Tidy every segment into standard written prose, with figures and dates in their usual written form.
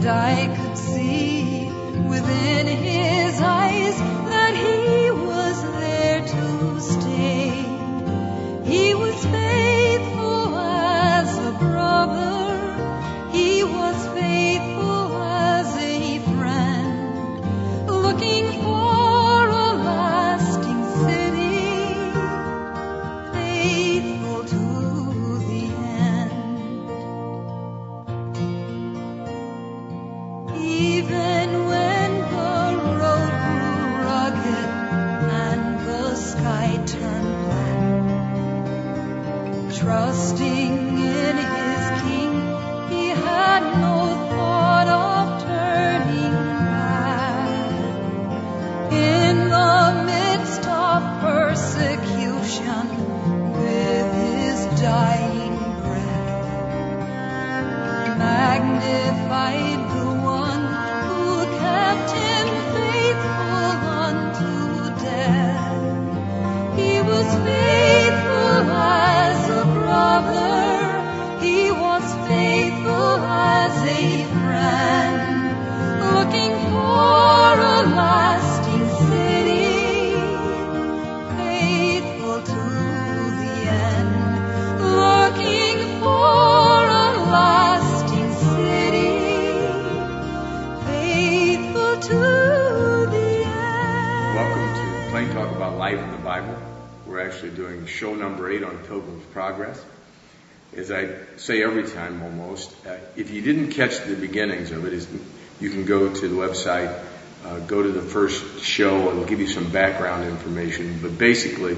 and I could see within his eyes that he was there to stay. He was faithful as a brother, he was faithful as a friend, looking for a lasting city, faithful to the end. Even when the road grew rugged and the sky turned black, trusting in his King, he had no thought of turning back. In the midst of persecution, with his dying breath, magnified the one who kept him faithful unto death. He was faithful as a brother, he was faithful as a friend, looking for a lasting city, faithful to the end, looking for a lasting city, faithful to the end. Welcome to Plain Talk About Life in the Bible. We're actually doing show number 8 on Pilgrims Progress. As I say every time almost, if you didn't catch the beginnings of it, you can go to the website, go to the first show, and it'll give you some background information. But basically,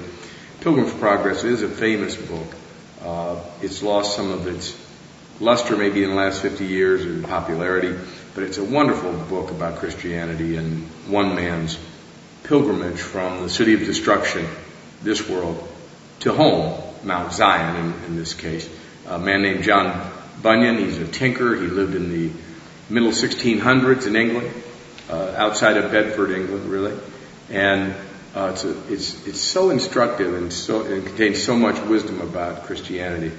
Pilgrims Progress is a famous book. It's lost some of its luster maybe in the last 50 years in popularity, but it's a wonderful book about Christianity and one man's pilgrimage from the city of destruction, this world, to home, Mount Zion in this case. A man named John Bunyan, he's a tinker. He lived in the middle 1600s in England, outside of Bedford, England, really. And it's so instructive and it contains so much wisdom about Christianity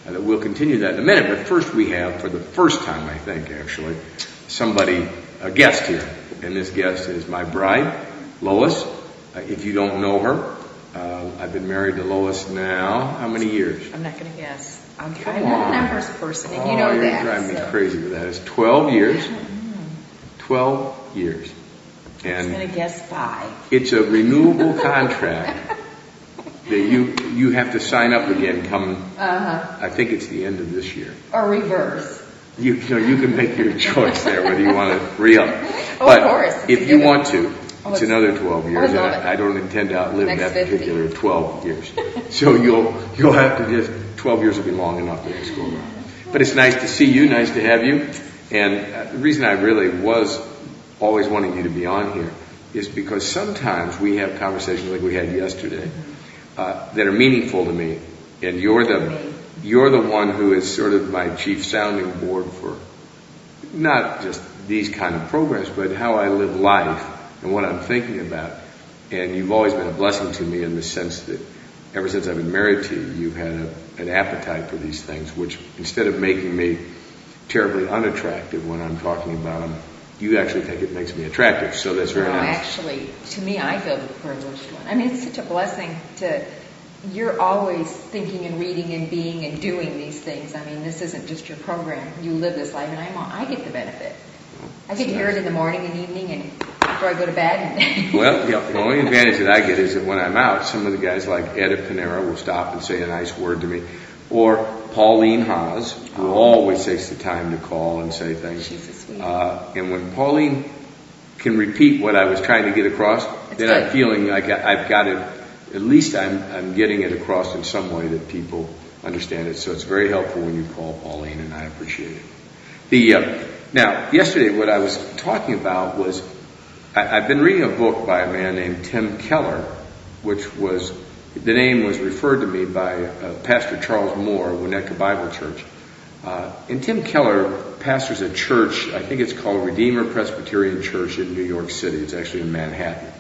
that we'll continue that in a minute. But first we have, for the first time I think actually, a guest here. And this guest is my bride, Lois. If you don't know her, I've been married to Lois now, how many years? I'm not going to guess. I'm not a numbers person, and you know you're that. Driving me crazy with that. It's 12 years. 12 years. And I'm going to guess 5. It's a renewable contract that you have to sign up again come, I think it's the end of this year. Or reverse. You can make your choice there whether you want to re-up. But of course. If you want to, it's another 12 years. I I don't intend to outlive that 50. particular 12 years. So you'll have to just, 12 years will be long enough the next go around. But it's nice to see you, nice to have you. And the reason I really was always wanting you to be on here is because sometimes we have conversations like we had yesterday that are meaningful to me. And you're the one who is sort of my chief sounding board for not just these kind of programs, but how I live life and what I'm thinking about. And you've always been a blessing to me in the sense that ever since I've been married to you, you've had an appetite for these things, which instead of making me terribly unattractive when I'm talking about them, you actually think it makes me attractive. So that's very nice. Actually, to me, I feel the privileged one. I mean, it's such a blessing you're always thinking and reading and being and doing these things. I mean, this isn't just your program. You live this life, and I get the benefit. I get to hear it in the morning and evening and before I go to bed. Well, the only advantage that I get is that when I'm out, some of the guys like Ed at Panera will stop and say a nice word to me. Or Pauline Haas, who always takes the time to call and say things. She's a sweet. And when Pauline can repeat what I was trying to get across, then I'm feeling like I've got it. At least I'm getting it across in some way that people understand it. So it's very helpful when you call Pauline, and I appreciate it. Now, yesterday what I was talking about was I've been reading a book by a man named Tim Keller, which was, the name was referred to me by Pastor Charles Moore of Winnetka Bible Church. And Tim Keller pastors a church, I think it's called Redeemer Presbyterian Church in New York City. It's actually in Manhattan.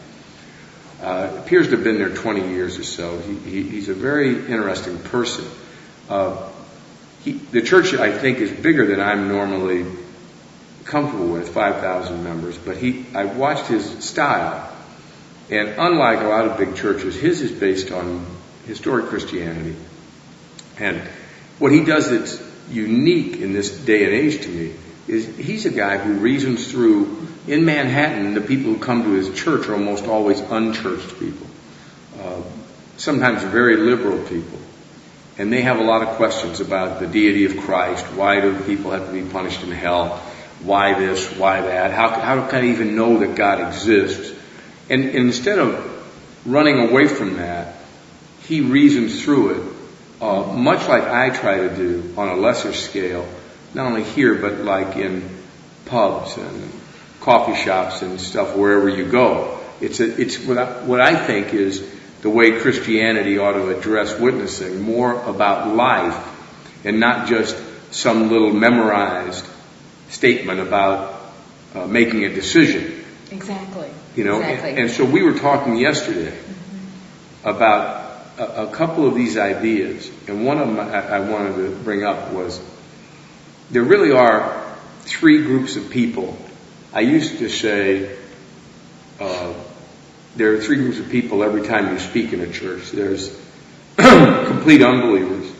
Appears to have been there 20 years or so. He's a very interesting person. The church, I think, is bigger than I'm normally comfortable with, 5,000 members, but I watched his style, and unlike a lot of big churches, his is based on historic Christianity. And what he does that's unique in this day and age to me is he's a guy who reasons through, in Manhattan, the people who come to his church are almost always unchurched people. Sometimes very liberal people. And they have a lot of questions about the deity of Christ. Why do people have to be punished in hell? Why this? Why that? How can I even know that God exists? And instead of running away from that, he reasons through it, much like I try to do on a lesser scale, not only here, but like in pubs and coffee shops and stuff, wherever you go. It's what I think is the way Christianity ought to address witnessing, more about life and not just some little memorized statement about making a decision. Exactly. Exactly. And so we were talking yesterday about a couple of these ideas, and one of them I wanted to bring up was there really are three groups of people. I used to say there are three groups of people every time you speak in a church. There's complete unbelievers,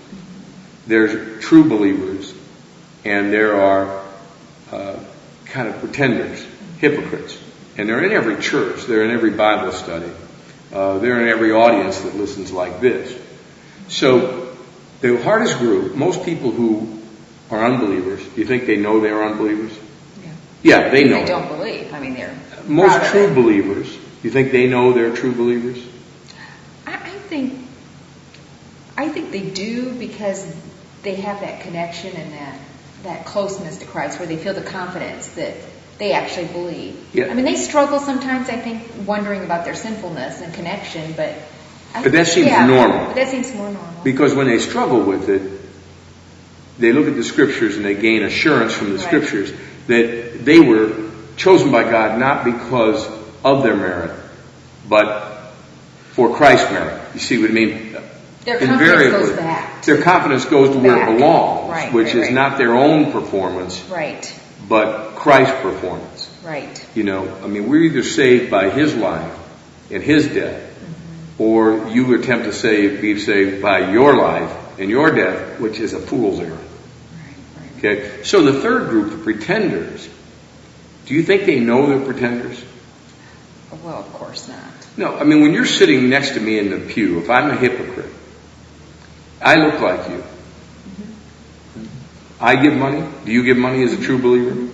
there's true believers, and there are kind of pretenders, hypocrites. And they're in every church, they're in every Bible study, they're in every audience that listens like this. So the hardest group, most people who are unbelievers, do you think they know they're unbelievers? Yeah, they know. They don't believe. I mean, they're most true believers. Do you think they know they're true believers? I think they do, because they have that connection and that closeness to Christ, where they feel the confidence that they actually believe. Yeah. I mean, they struggle sometimes, I think, wondering about their sinfulness and connection, but that seems normal. But that seems more normal. Because when they struggle with it, they look at the Scriptures and they gain assurance from the Scriptures that they were chosen by God not because of their merit, but for Christ's merit. You see what I mean? Their confidence goes back. Their confidence goes to where it belongs, which is not their own performance, but Christ's performance. Right. I mean, we're either saved by His life and His death, or you attempt to be saved by your life and your death, which is a fool's errand. Okay? So the third group, the pretenders, do you think they know they're pretenders? Well, of course not. No, I mean, when you're sitting next to me in the pew, if I'm a hypocrite, I look like you. I give money. Do you give money as a true believer?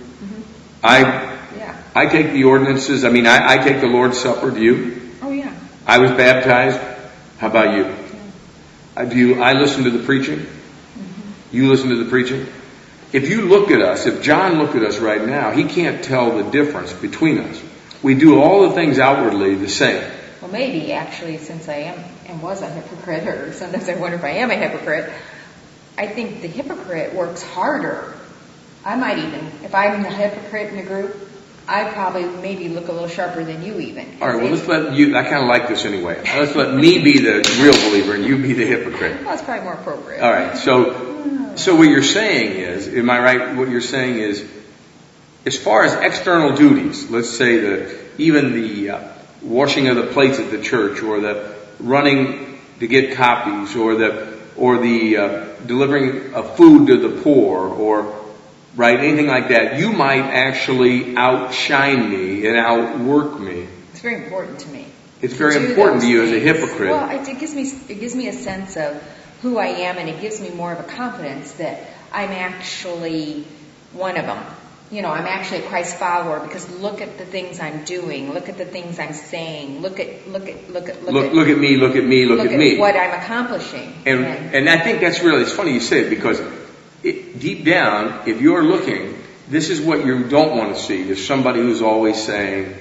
I take the ordinances. I mean, I take the Lord's Supper. Do you? Oh, yeah. I was baptized. How about you? Yeah. I listen to the preaching? You listen to the preaching? If you look at us, if John looked at us right now, he can't tell the difference between us. We do all the things outwardly the same. Well, maybe, actually, since I am and was a hypocrite, or sometimes I wonder if I am a hypocrite, I think the hypocrite works harder. I might even, if I'm the hypocrite in the group, I probably maybe look a little sharper than you even. All right, well, let's let you, I kind of like this anyway. Let's let me be the real believer and you be the hypocrite. Well, that's probably more appropriate. All right, so what you're saying is, am I right, what you're saying is, as far as external duties, let's say even the washing of the plates at the church, or the running to get copies, or the delivering of food to the poor, or anything like that, you might actually outshine me and outwork me. It's very important to me. It's very important to you as a hypocrite. Well, it gives me a sense of who I am, and it gives me more of a confidence that I'm actually one of them. I'm actually a Christ follower, because look at the things I'm doing, look at the things I'm saying, look at me, what I'm accomplishing. And I think that's really, it's funny you say it, because deep down, if you're looking, this is what you don't want to see. There's somebody who's always saying,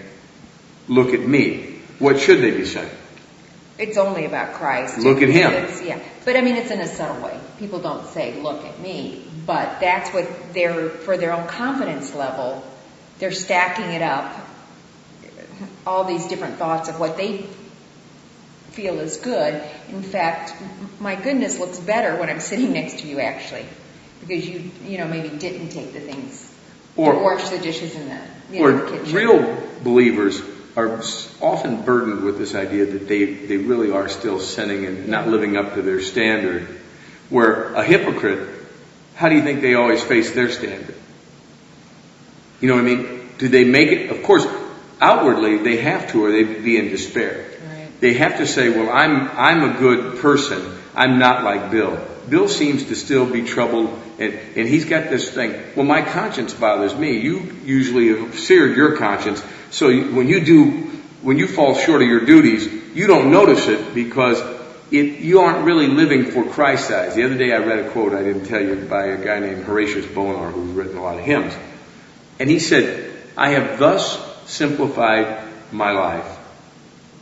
look at me. What should they be saying? It's only about Christ. Look at Him. But I mean, it's in a subtle way. People don't say, look at me. But that's what for their own confidence level, they're stacking it up, all these different thoughts of what they feel is good. In fact, my goodness looks better when I'm sitting next to you, actually, because you maybe didn't take the things Or to wash the dishes in the, or the kitchen. real believers are often burdened with this idea that they really are still sinning and not living up to their standard. Where a hypocrite, how do you think they always face their standard? You know what I mean? Do they make it? Of course, outwardly they have to, or they'd be in despair. Right. They have to say, well, I'm a good person. I'm not like Bill. Bill seems to still be troubled, and he's got this thing. Well, my conscience bothers me. You usually have seared your conscience, so when you fall short of your duties, you don't notice it because you aren't really living for Christ's eyes. The other day I read a quote I didn't tell you by a guy named Horatius Bonar, who's written a lot of hymns, and he said, "I have thus simplified my life.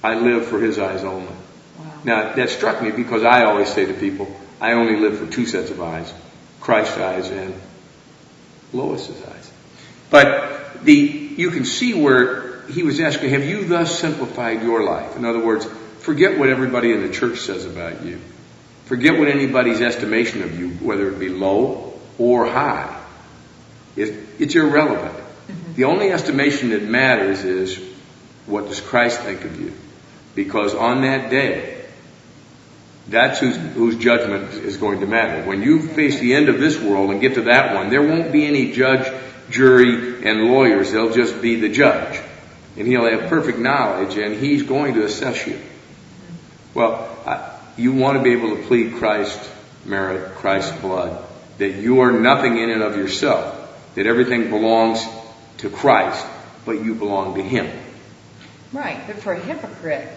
I live for His eyes only." Wow. Now, that struck me because I always say to people, I only live for two sets of eyes, Christ's eyes and Lois's eyes. But you can see where he was asking, have you thus simplified your life? In other words, forget what everybody in the church says about you. Forget what anybody's estimation of you, whether it be low or high. It's irrelevant. Mm-hmm. The only estimation that matters is, what does Christ think of you? Because on that day, that's whose judgment is going to matter. When you face the end of this world and get to that one, there won't be any judge, jury, and lawyers. They'll just be the judge. And He'll have perfect knowledge, and He's going to assess you. Well, you want to be able to plead Christ's merit, Christ's blood, that you are nothing in and of yourself, that everything belongs to Christ, but you belong to Him. Right, but for a hypocrite,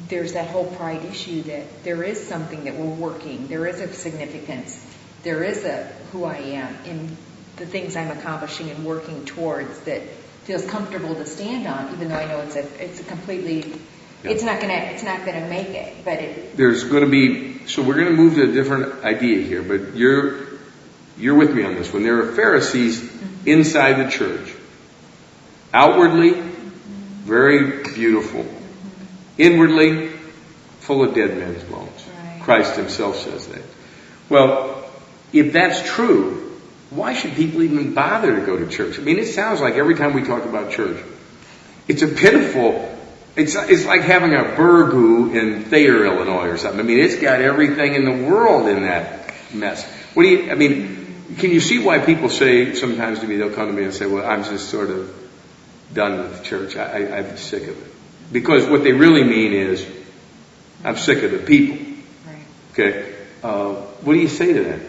there's that whole pride issue that there is something that we're working, there is a significance, there is a who I am in the things I'm accomplishing and working towards that feels comfortable to stand on, even though I know it's a completely, it's not gonna make it, but there's going to be, so we're going to move to a different idea here, but you're with me on this one. There are Pharisees inside the church, outwardly very beautiful, inwardly full of dead men's bones. Right. Christ Himself says that. Well, if that's true, why should people even bother to go to church? I mean, it sounds like every time we talk about church, it's a pitiful, it's like having a burgoo in Thayer, Illinois or something. I mean, it's got everything in the world in that mess. Can you see why people say sometimes to me, they'll come to me and say, well, I'm just sort of done with church. I'm sick of it. Because what they really mean is, I'm sick of the people. Right. Okay? What do you say to that?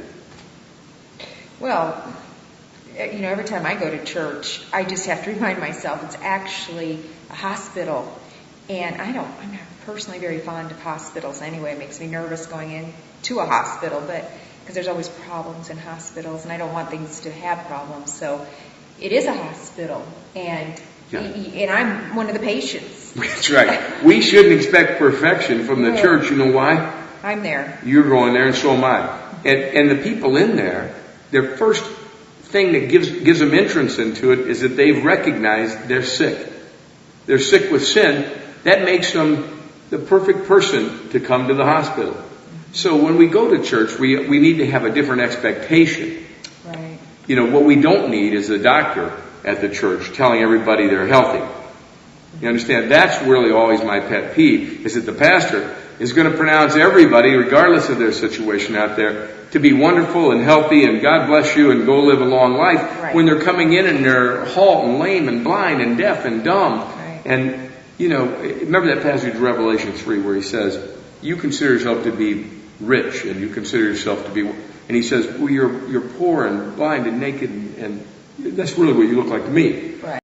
Well, every time I go to church, I just have to remind myself it's actually a hospital. And I'm not personally very fond of hospitals anyway. It makes me nervous going into a hospital, but because there's always problems in hospitals, and I don't want things to have problems. So it is a hospital, and I'm one of the patients. That's right. We shouldn't expect perfection from the church. You know why? I'm there. You're going there, and so am I. And the people in there, their first thing that gives them entrance into it is that they've recognized they're sick. They're sick with sin. That makes them the perfect person to come to the hospital. So when we go to church, we need to have a different expectation. Right. What we don't need is a doctor at the church telling everybody they're healthy. You understand? That's really always my pet peeve, is that the pastor is going to pronounce everybody, regardless of their situation out there, to be wonderful and healthy and God bless you and go live a long life, when they're coming in and they're halt and lame and blind and deaf and dumb. Right. And, remember that passage of Revelation 3 where he says, you consider yourself to be rich and you consider yourself to be, and he says, well, you're poor and blind and naked and that's really what you look like to me. Right.